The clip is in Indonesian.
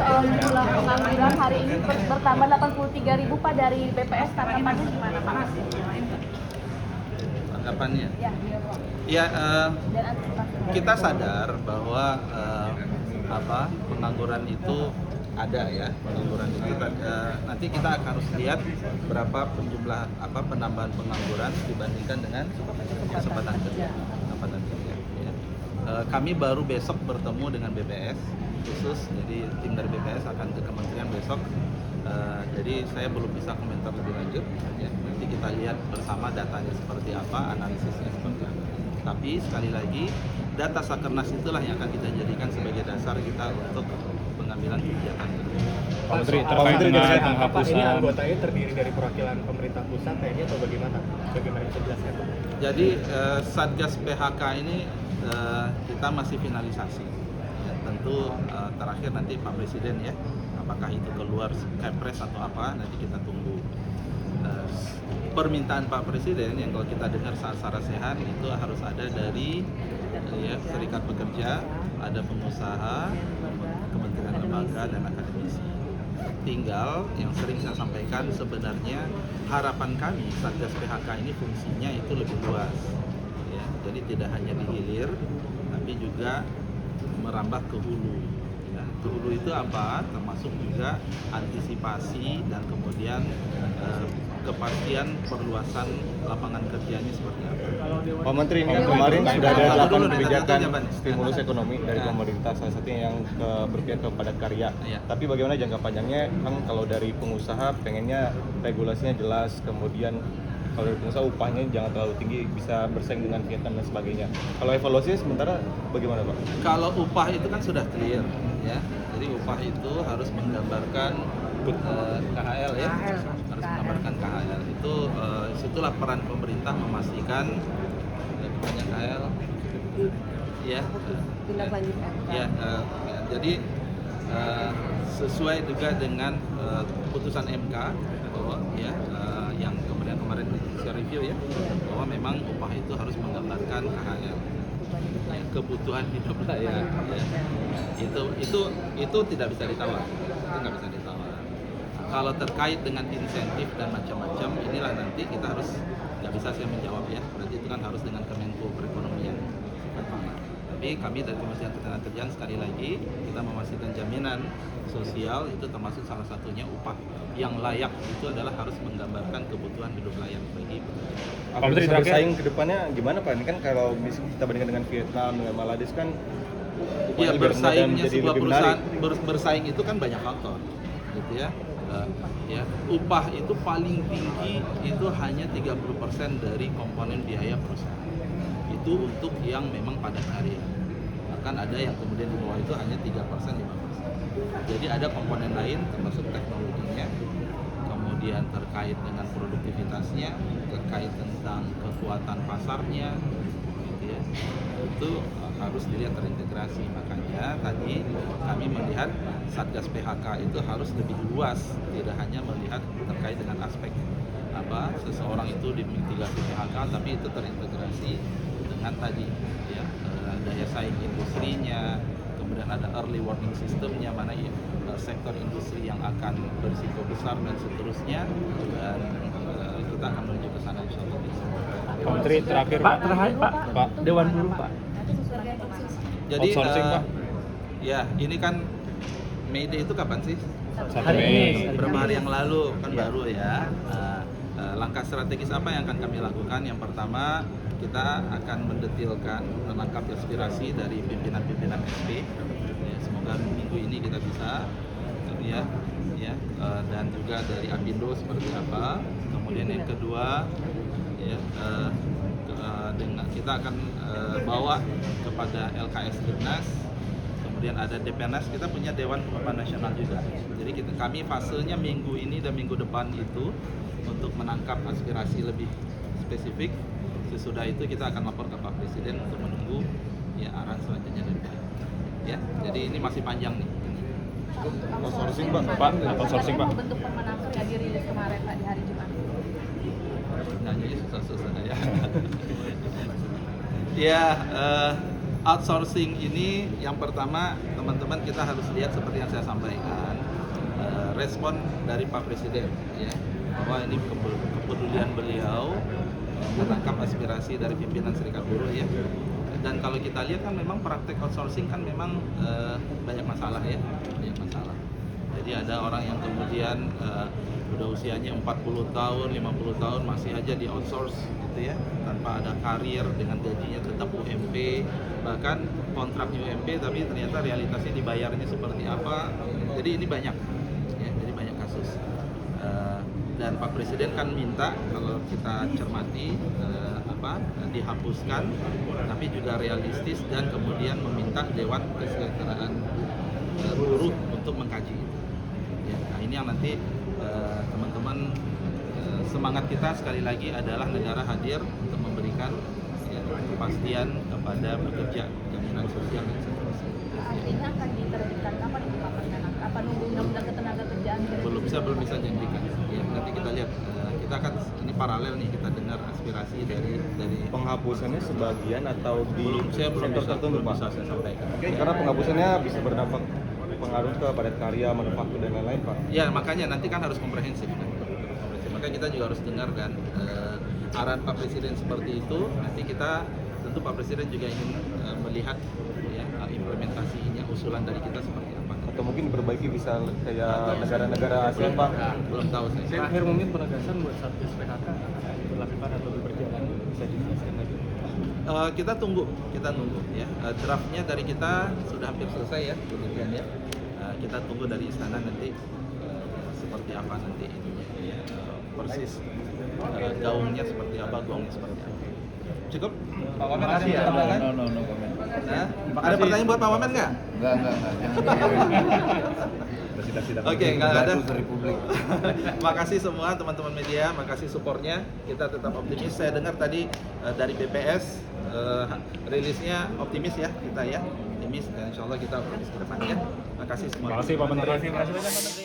jumlah pengangguran hari ini bertambah 83.000 Pak dari BPS, tanggapannya gimana Pak? Tanggapannya? Ya, iya Pak. Ya, Dan antisipasi. kita sadar bahwa pengangguran itu ada ya, pengangguran itu nanti kita akan harus lihat berapa jumlah penambahan pengangguran dibandingkan dengan kesempatan kerja. Ya. Kami baru besok bertemu dengan BPS khusus, jadi tim dari BPS akan ke kementerian besok. Jadi saya belum bisa komentar lebih lanjut. Ya. Nanti kita lihat bersama datanya seperti apa, analisisnya seperti apa. Tapi sekali lagi, data Sakernas itulah yang akan kita jadikan sebagai dasar kita untuk pengambilan kebijakan. Pak Menteri, terkait dengan penghapusan. Ini anggotanya terdiri dari perwakilan pemerintah pusat, TNI atau bagaimana? Bagaimana bisa dijelaskan Pak? Jadi Satgas PHK ini kita masih finalisasi. Ya, tentu terakhir nanti Pak Presiden ya, apakah itu keluar Kepres atau apa, nanti kita tunggu. Permintaan Pak Presiden yang kalau kita dengar saat sehat itu harus ada dari serikat pekerja, ada pengusaha, kementerian lembaga dan akademisi. Tinggal yang sering saya sampaikan, sebenarnya harapan kami Satgas PHK ini fungsinya itu lebih luas. Ya, jadi tidak hanya di hilir, tapi juga merambah ke hulu. Ya, ke hulu itu apa? Termasuk juga antisipasi dan kemudian kepastian perluasan lapangan kerjanya seperti apa. Pak Menteri, ini kan kemarin sudah ada 8 kebijakan stimulus ekonomi dari Ya. pemerintah, salah satunya yang berpihak kepada karya. Ya. Tapi bagaimana jangka panjangnya? Kan kalau dari pengusaha pengennya regulasinya jelas, kemudian kalau dari pengusaha upahnya jangan terlalu tinggi, bisa bersaing dengan Vietnam dan sebagainya. Kalau evaluasinya sementara bagaimana Pak? Kalau upah itu kan sudah clear, ya. Jadi upah itu harus menggambarkan KHL ya, harus menggambarkan KHL. Itu situlah peran pemerintah memastikan banyak KHL, ya. Jadi sesuai juga dengan putusan MK bahwa ya yang kemarin saya review ya, bahwa memang upah itu harus menggambarkan KHL. Ya, kebutuhan hidup layak ya. Itu tidak bisa ditawar, itu nggak bisa ditawar. Kalau terkait dengan insentif dan macam-macam, inilah nanti kita harus, nggak bisa saya menjawab ya, berarti itu kan harus dengan Kemenko Perekonomian. Tapi kami dari Kementerian Ketenagakerjaan sekali lagi kita memastikan jaminan sosial itu termasuk salah satunya upah yang layak itu adalah harus menggambarkan kebutuhan hidup layak bagi pekerja. Pak Menteri, bersaing ke depannya gimana Pak? Ini kan kalau kita bandingkan dengan Vietnam, dengan Malaysia kan ya, bersaingnya jadi sebuah lebih perusahaan menarik. bersaing itu kan banyak faktor gitu ya. Ya, upah itu paling tinggi itu hanya 30% dari komponen biaya perusahaan. Itu untuk yang memang padat karya. Bahkan ada yang kemudian di bawah itu hanya 3%, 5%. Jadi ada komponen lain termasuk teknologinya, kemudian terkait dengan produktivitasnya, terkait tentang kekuatan pasarnya, gitu ya. Itu harus dilihat terintegrasi. Makanya tadi kami melihat Satgas PHK itu harus lebih luas, tidak hanya melihat terkait dengan aspek seseorang itu dimitigasi PHK, tapi itu terintegrasi dengan tadi ya daya saing industrinya, kemudian ada early warning systemnya, mana sektor industri yang akan berisiko besar dan seterusnya, dan kita akan menuju ke sana insyaallah. Pak Menteri, terakhir Pak, Pak, Dewan Buruh Pak. Jadi outsourcing, Pak. Ya ini kan May Day itu kapan sih? 1 Hari Mei. ini. Beberapa hari yang lalu kan baru ya. Langkah strategis apa yang akan kami lakukan? Yang pertama, kita akan mendetilkan, menangkap aspirasi dari pimpinan-pimpinan SP. Ya, semoga minggu ini kita bisa, dan juga dari Apindo seperti apa. Kemudian yang kedua, kita akan bawa kepada LKS Dirnas. Kemudian ada DPNAS, kita punya Dewan Pengupahan Nasional juga. Jadi kami fasenya minggu ini dan minggu depan itu untuk menangkap aspirasi lebih spesifik. Sesudah itu kita akan lapor ke Pak Presiden untuk menunggu arahan selanjutnya dari Pak. Ya, jadi ini masih panjang nih. Outsourcing Pak, outsourcing Pak. Bentuk permenaker yang dirilis kemarin Pak di hari Jumat. Nanyanya susah-susah ya. Ya, outsourcing ini yang pertama teman-teman kita harus lihat seperti yang saya sampaikan, respon dari Pak Presiden, ya, bahwa ini kepedulian beliau menangkap aspirasi dari pimpinan Serikat Buruh, ya. Dan kalau kita lihat kan memang praktek outsourcing kan memang banyak masalah, ya, banyak masalah. Jadi ada orang yang kemudian udah usianya 40 tahun, 50 tahun masih aja di outsource gitu ya, tanpa ada karir, dengan gajinya tetap UMP, bahkan kontraknya UMP tapi ternyata realitasnya dibayarnya seperti apa. Jadi ini banyak, ya, jadi banyak kasus. Dan Pak Presiden kan minta kalau kita cermati dihapuskan, tapi juga realistis, dan kemudian meminta Dewan Kesejahteraan Buruh untuk mengkaji itu. Ya, nah ini yang nanti teman-teman, semangat kita sekali lagi adalah negara hadir untuk memberikan, ya, kepastian kepada pekerja, jaminan sosial dan seterusnya. Artinya akan diterbitkan kapan itu Pak Perdana? Apa nunggu undang-undang ketenagakerjaan? Belum bisa janjikan. Ya, nanti kita lihat. Kita akan ini paralel nih, kita dengar aspirasi dari Penghapusannya sebagian atau di saya belum sektor bisa, tertentu, Pak? saya sampaikan. Karena penghapusannya bisa berdampak pengaruh ke padat karya, manufaktur dan lain-lain, Pak. Ya, makanya nanti kan harus komprehensif kan. Makanya kita juga harus dengar kan arahan Pak Presiden seperti itu. Nanti kita tentu Pak Presiden juga ingin melihat, ya, implementasinya, usulan dari kita seperti apa. Atau mungkin diperbaiki bisa kayak negara-negara ASEAN, Pak. Belum tahu saya. Terakhir mungkin penegasan buat Satgas PHK diberlakukan atau berjalan, bisa dijelaskan lagi. Kita tunggu ya. Draftnya dari kita sudah hampir selesai, ya, kemudian ya. Kita tunggu dari istana nanti seperti apa nanti ininya, persis gaungnya seperti apa, gongnya seperti apa. Cukup? Pak Wamen ada yang tambahan? No comment. Nah, ada pertanyaan buat Pak Wamen nggak? Enggak. Oke, nggak ada. Republik. Makasih semua teman-teman media, makasih supportnya. Kita tetap optimis. Saya dengar tadi dari BPS rilisnya optimis ya kita, ya, optimis, dan insya Allah kita optimis ke depannya. Makasih semua. Terima kasih Pak Menteri. Terima kasih banyak Pak Menteri.